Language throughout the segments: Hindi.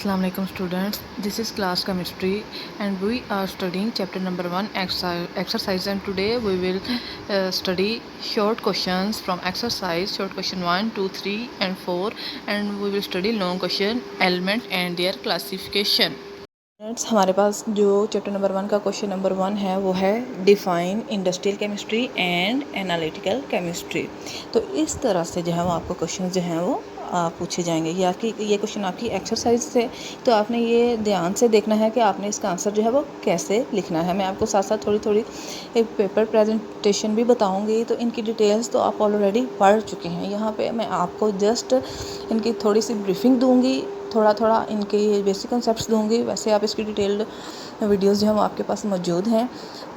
Assalamu alaikum students, this is class chemistry and we are studying chapter number 1 exercise, and today we will study short questions from exercise, short question 1, 2, 3 and 4, and we will study long question element and their classification. Friends हमारे पास जो चैप्टर नंबर 1 का क्वेश्चन नंबर 1 है वो है define industrial chemistry and analytical chemistry. तो इस तरह से जो है वो आपको क्वेश्चन जो हैं वो पूछे जाएंगे। ये क्वेश्चन आपकी एक्सरसाइज से, तो आपने ये ध्यान से देखना है कि आपने इसका आंसर जो है वो कैसे लिखना है। मैं आपको साथ साथ थोड़ी थोड़ी एक पेपर प्रेजेंटेशन भी बताऊंगी, तो इनकी डिटेल्स तो आप ऑलरेडी पढ़ चुके हैं। यहाँ पे मैं आपको जस्ट इनकी थोड़ी सी ब्रीफिंग दूंगी, थोड़ा थोड़ा इनके बेसिक कॉन्सेप्ट्स दूंगी। वैसे आप इसकी डिटेल्ड वीडियोस जो है वो आपके पास मौजूद हैं,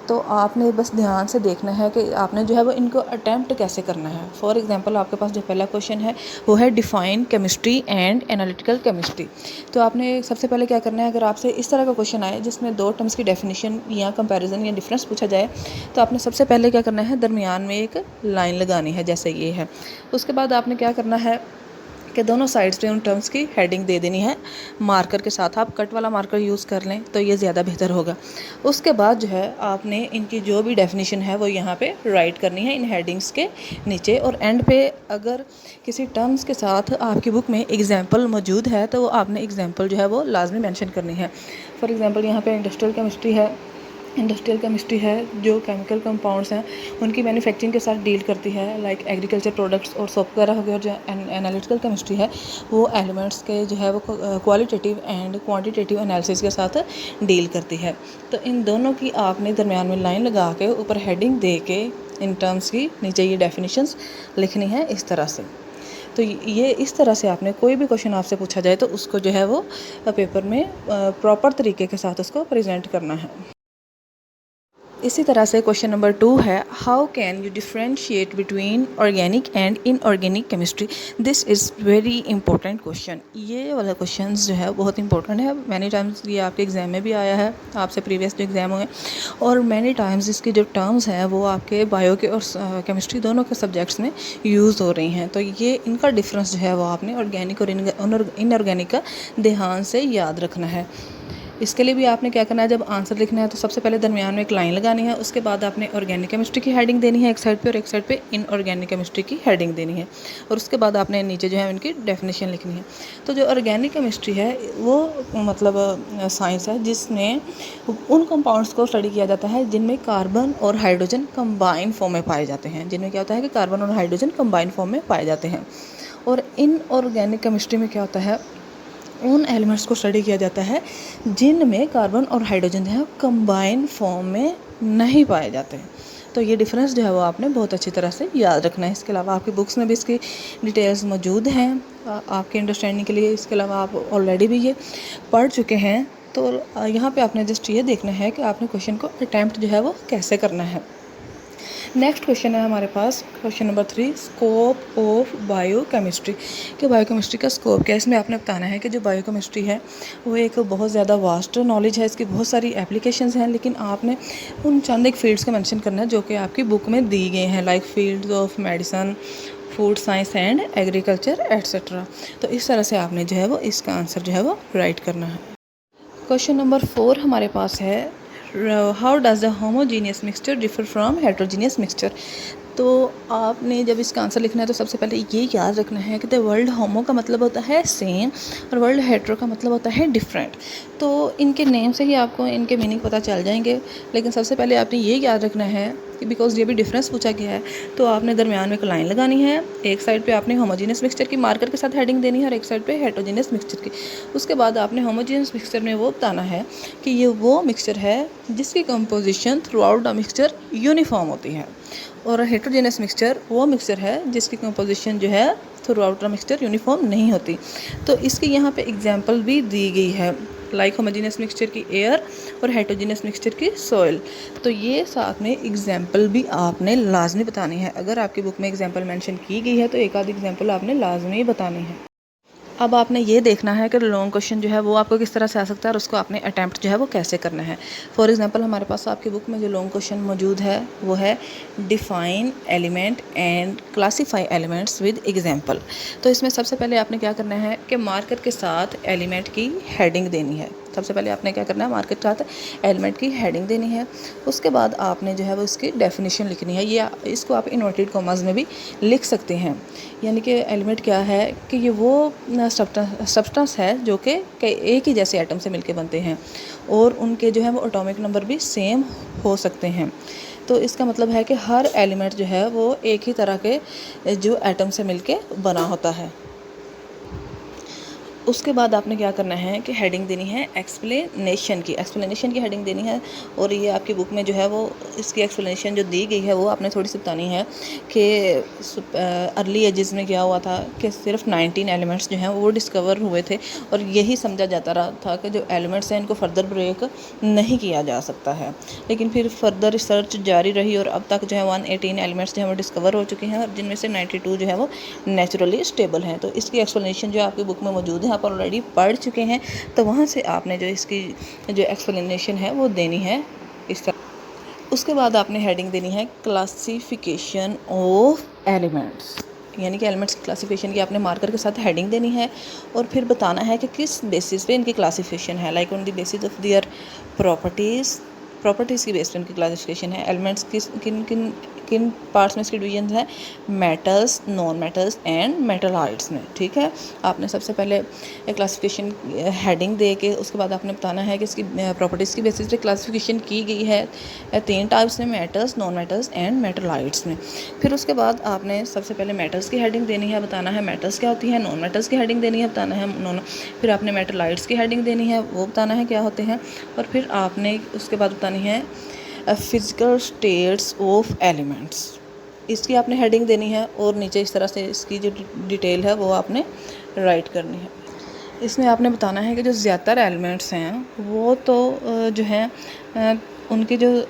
तो आपने बस ध्यान से देखना है कि आपने जो है वो इनको अटैम्प्ट कैसे करना है। फॉर एग्जांपल आपके पास जो पहला क्वेश्चन है वो है define chemistry and analytical chemistry. तो आपने सबसे पहले क्या करना है, अगर आपसे इस तरह का क्वेश्चन आए जिसमें दो टर्म्स की डेफिनेशन या कंपैरिजन या डिफरेंस पूछा जाए, तो आपने सबसे पहले क्या करना है, दरमियान में एक लाइन लगानी है जैसे ये है। उसके बाद आपने क्या करना है कि दोनों साइड्स पे उन टर्म्स की हेडिंग दे देनी है मार्कर के साथ। आप कट वाला मार्कर यूज़ कर लें तो ये ज़्यादा बेहतर होगा। उसके बाद जो है आपने इनकी जो भी डेफिनेशन है वो यहाँ पे राइट करनी है इन हेडिंग्स के नीचे, और एंड पे अगर किसी टर्म्स के साथ आपकी बुक में एग्जाम्पल मौजूद है तो आपने एग्जाम्पल जो है वो लाजमी मेंशन करनी है। फॉर एग्ज़ाम्पल यहाँ पे इंडस्ट्रियल केमिस्ट्री है जो केमिकल कंपाउंड्स हैं उनकी मैन्युफैक्चरिंग के साथ डील करती है, लाइक एग्रीकल्चर प्रोडक्ट्स और सोप वगैरह हो गया। और जो एनालिटिकल केमिस्ट्री है वो एलिमेंट्स के जो है वो क्वालिटेटिव एंड क्वांटिटेटिव एनालिसिस के साथ डील करती है। तो इन दोनों की आपने दरमियान में लाइन लगा के ऊपर हेडिंग दे के इन टर्म्स की नीचे ये डेफिनेशंस लिखनी है इस तरह से। तो ये इस तरह से आपने कोई भी क्वेश्चन आपसे पूछा जाए तो उसको जो है वो पेपर में प्रॉपर तरीके के साथ उसको प्रेजेंट करना है। इसी तरह से क्वेश्चन नंबर 2 है, how can you differentiate between organic and inorganic chemistry. This is very important question. ये वाला क्वेश्चन जो है बहुत इंपॉर्टेंट है। मैनी टाइम्स ये आपके एग्ज़ाम में भी आया है, आपसे प्रीवियस जो एग्ज़ाम हुए, और मैनी टाइम्स इसकी जो टर्म्स हैं वो आपके बायो के और केमिस्ट्री दोनों के सब्जेक्ट्स में यूज़ हो रही हैं। तो ये इनका डिफरेंस जो है वो आपने ऑर्गेनिक और इनऑर्गेनिक का ध्यान से याद रखना है। इसके लिए भी आपने क्या करना है, जब आंसर लिखना है तो सबसे पहले दरमियान में एक लाइन लगानी है। उसके बाद आपने ऑर्गेनिक केमिस्ट्री की हेडिंग देनी है एक साइड पे, और एक साइड पे इनऑर्गेनिक केमिस्ट्री की हेडिंग देनी है, और उसके बाद आपने नीचे जो है इनकी डेफिनेशन लिखनी है। तो जो ऑर्गेनिक केमिस्ट्री है वो मतलब साइंस है जिसमें उन कंपाउंड्स को स्टडी किया जाता है जिनमें कार्बन और हाइड्रोजन कंबाइन फॉर्म में पाए जाते हैं। जिनमें क्या होता है कि कार्बन और हाइड्रोजन कंबाइन फॉर्म में पाए जाते हैं। और इनऑर्गेनिक केमिस्ट्री में क्या होता है, उन एलिमेंट्स को स्टडी किया जाता है जिनमें कार्बन और हाइड्रोजन जो है कंबाइन फॉर्म में नहीं पाए जाते हैं। तो ये डिफरेंस जो है वो आपने बहुत अच्छी तरह से याद रखना है। इसके अलावा आपकी बुक्स में भी इसकी डिटेल्स मौजूद हैं आपके अंडरस्टैंडिंग के लिए। इसके अलावा आप ऑलरेडी भी ये पढ़ चुके हैं। तो यहाँ पे आपने जस्ट ये देखना है कि आपने क्वेश्चन को अटैम्प्ट जो है वो कैसे करना है। नेक्स्ट क्वेश्चन है हमारे पास question number 3, scope of biochemistry. कि बायोकेमिस्ट्री का स्कोप क्या है। इसमें आपने बताना है कि जो बायोकेमिस्ट्री है वो एक बहुत ज़्यादा वास्ट नॉलेज है, इसकी बहुत सारी एप्लीकेशंस हैं, लेकिन आपने उन चंद एक फील्ड्स का मेंशन करना है जो कि आपकी बुक में दी गए हैं, like fields of medicine, food science and agriculture etcetera. तो इस तरह से आपने जो है वो इसका आंसर जो है वो राइट करना है। क्वेश्चन नंबर 4 हमारे पास है, how does the homogeneous mixture differ from heterogeneous mixture. तो आपने जब इसका आंसर लिखना है तो सबसे पहले ये याद रखना है कि द वर्ड होमो का मतलब होता है सेम और वर्ड हेट्रो का मतलब होता है डिफरेंट। तो इनके नेम से ही आपको इनके मीनिंग पता चल जाएंगे, लेकिन सबसे पहले आपने ये याद रखना है कि बिकॉज ये भी डिफरेंस पूछा गया है तो आपने दरमियान में एक लाइन लगानी है। एक साइड पे आपने होमोजीनियस मिक्सचर की मार्कर के साथ हेडिंग देनी है और एक साइड पे हेट्रोजीनियस मिक्सचर की। उसके बाद आपने होमोजीनियस मिक्सचर में वो बताना है कि ये वो मिक्सचर है जिसकी composition through out the mixture uniform होती है, और हेट्रोजेनस मिक्सचर वो मिक्सचर है जिसकी कंपोजिशन जो है through out the mixture uniform नहीं होती। तो इसकी यहाँ पे एग्जांपल भी दी गई है, लाइक होमोजेनस मिक्सचर की एयर और हेट्रोजेनस मिक्सचर की सॉइल। तो ये साथ में एग्जांपल भी आपने लाजमी बतानी है। अगर आपकी बुक में एग्जांपल मेंशन की गई है तो एक आध एग्जांपल आपने लाजमी बतानी है। अब आपने ये देखना है कि लॉन्ग क्वेश्चन जो है वो आपको किस तरह से आ सकता है और उसको आपने अटैम्प्ट जो है वो कैसे करना है। फॉर एग्जांपल हमारे पास आपकी बुक में जो लॉन्ग क्वेश्चन मौजूद है वो है define element and classify elements with example. तो इसमें सबसे पहले आपने क्या करना है कि मार्कर के साथ एलिमेंट की हेडिंग देनी है। सबसे पहले आपने क्या करना है, मार्कर के साथ एलिमेंट की हेडिंग देनी है। उसके बाद आपने जो है वो इसकी डेफिनेशन लिखनी है। ये इसको आप इन्वर्टेड कॉमास में भी लिख सकते हैं। यानी कि एलिमेंट क्या है कि ये वो सब्सटेंस है जो कि एक ही जैसे एटम से मिलके बनते हैं और उनके जो है वो एटॉमिक नंबर भी सेम हो सकते हैं। तो इसका मतलब है कि हर एलिमेंट जो है वो एक ही तरह के जो एटम से मिलके बना होता है। उसके बाद आपने क्या करना है कि हेडिंग देनी है एक्सप्लेनेशन की हेडिंग देनी है। और ये आपकी बुक में जो है वो इसकी एक्सप्लेनेशन जो दी गई है वो आपने थोड़ी सी बतानी है कि अर्ली एजेस में क्या हुआ था कि सिर्फ 19 एलिमेंट्स जो हैं वो डिस्कवर हुए थे और यही समझा जाता रहा था कि जो एलिमेंट्स हैं इनको फर्दर ब्रेक नहीं किया जा सकता है। लेकिन फिर फर्दर रिसर्च जारी रही और अब तक जो है 118 एलिमेंट्स जो है वो डिस्कवर हो चुके हैं और जिनमें से 92 जो है वो नेचुरली स्टेबल हैं। तो इसकी एक्सप्लेनेशन जो आपकी बुक में मौजूद है, आप ऑलरेडी पढ़ चुके हैं, तो वहाँ से आपने जो इसकी जो एक्सप्लेनेशन है वो देनी है इस तरह। उसके बाद आपने हेडिंग देनी है क्लासिफिकेशन ऑफ एलिमेंट्स, यानी कि एलिमेंट्स की क्लासिफिकेशन की आपने मार्कर के साथ हेडिंग देनी है और फिर बताना है कि किस बेसिस पे इनकी क्लासिफिकेशन है, like on the basis of their properties की बेस पे इनकी क्लासिफिकेशन है। एलिमेंट्स किस किन किन किन पार्ट्स में इसकी डिवीजन है, metals, non metals and metalloids में। ठीक है, आपने सबसे पहले क्लासिफिकेशन हेडिंग दे के उसके बाद आपने बताना है कि इसकी प्रॉपर्टीज़ की बेसिस पे क्लासिफिकेशन की गई है 3 टाइप्स में, metals, non metals and metalloids में। फिर उसके बाद आपने सबसे पहले मेटल्स की हेडिंग देनी है, बताना है मेटल्स क्या होती है। नॉन मेटल्स की हेडिंग देनी है, बताना है नॉन। फिर आपने मेटलॉइड्स की हेडिंग देनी है, वो बताना है क्या होते हैं। और फिर आपने उसके बाद बतानी है फिज़िकल स्टेट्स ऑफ एलिमेंट्स, इसकी आपने हेडिंग देनी है और नीचे इस तरह से इसकी जो डिटेल है वो आपने राइट करनी है। इसमें आपने बताना है कि जो ज़्यादातर एलिमेंट्स हैं वो तो जो हैं उनकी जो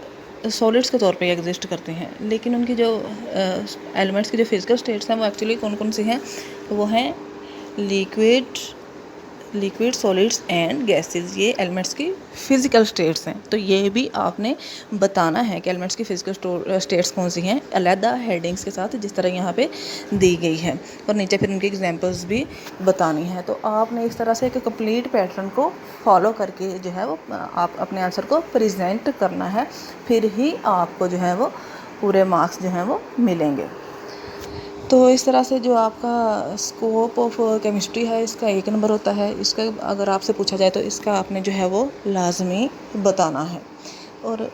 सॉलिड्स के तौर पे एग्जिस्ट करते हैं, लेकिन उनकी जो एलिमेंट्स की जो फिज़िकल स्टेट्स हैं वो एक्चुअली कौन कौन सी हैं, तो वो हैं लिक्विड सॉलिड्स एंड गैसेस। ये एलिमेंट्स की फ़िज़िकल स्टेट्स हैं। तो ये भी आपने बताना है कि एलिमेंट्स की फ़िज़िकल स्टेट्स कौन सी हैं, अलग हेडिंग्स के साथ जिस तरह यहाँ पे दी गई है, और नीचे फिर उनकी एग्जांपल्स भी बतानी है। तो आपने इस तरह से एक कंप्लीट पैटर्न को फॉलो करके जो है वो आप अपने आंसर को प्रेजेंट करना है, फिर ही आपको जो है वो पूरे मार्क्स जो हैं वो मिलेंगे। तो इस तरह से जो आपका स्कोप ऑफ केमिस्ट्री है इसका 1 नंबर होता है। इसका अगर आपसे पूछा जाए तो इसका आपने जो है वो लाजमी बताना है। और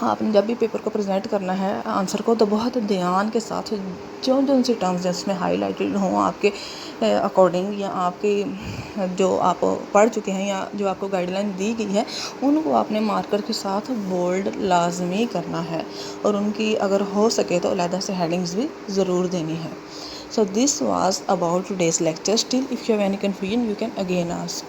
आपने जब भी पेपर को प्रेजेंट करना है आंसर को, तो बहुत ध्यान के साथ जो जो उनसे टर्म्स जिसमें हाईलाइटेड हों आपके अकॉर्डिंग, या आपके जो आप पढ़ चुके हैं या जो आपको गाइडलाइन दी गई है, उनको आपने मार्कर के साथ बोल्ड लाजमी करना है और उनकी अगर हो सके तो अलहदा से हेडिंग्स भी ज़रूर देनी है। So this was about today's lecture. Still if you have any confusion you can again ask.